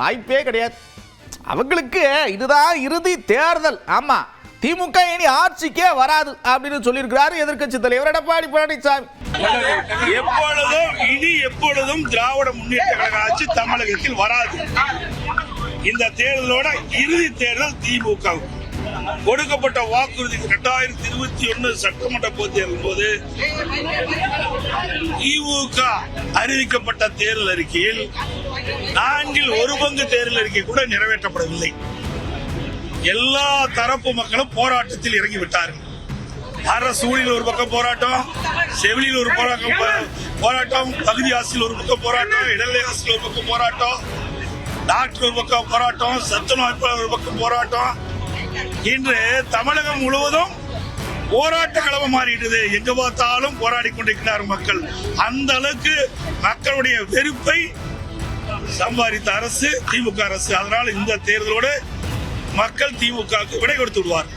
வாய்ப்பே கிடையாது. அவங்களுக்கு இதுதான் இறுதி தேர்தல். ஆமா, திமுக இனி ஆட்சிக்கே வராது அப்படின்னு சொல்லியிருக்கிறாரு எதிர்க்கட்சி தலைவர் எடப்பாடி பழனிசாமி. எப்பொழுதும் திராவிட முன்னேற்ற கழக ஆட்சி தமிழகத்தில் வராது. இந்த தேர்தலோட இறுதி தேர்தல் திமுக கொடுக்கப்பட்ட வாக்குறுதி 2021 சட்டமன்ற பொதுத் தேர்தல் போது திமுக அறிவிக்கப்பட்ட தேர்தல் அறிக்கையில் 1/4 தேர்தல் அறிக்கை கூட நிறைவேற்றப்படவில்லை. எல்லா தரப்பு மக்களும் போராட்டத்தில் இறங்கிவிட்டார்கள். அரசூழில் ஒரு பக்கம் போராட்டம், செவிலியில் ஒரு போராட்டம், பகுதி ஆசிரியர் ஒரு பக்கம் போராட்டம், இடைநிலை ஆசிரியர் ஒரு பக்கம் போராட்டம், டாக்டர் ஒரு பக்கம் போராட்டம், சத்துணவு அமைப்பாளர் ஒரு பக்கம் போராட்டம். இன்று தமிழகம் முழுவதும் போராட்ட களம் மாறிடுது. எங்க பார்த்தாலும் போராடி கொண்டிருக்கிறார் மக்கள். அந்த அளவுக்கு மக்களுடைய வெறுப்பை சம்பாதித்த அரசு திமுக அரசு. அதனால இந்த தேர்தலோடு மக்கள் திமுகவுக்கு விடை கொடுத்து விடுவார்.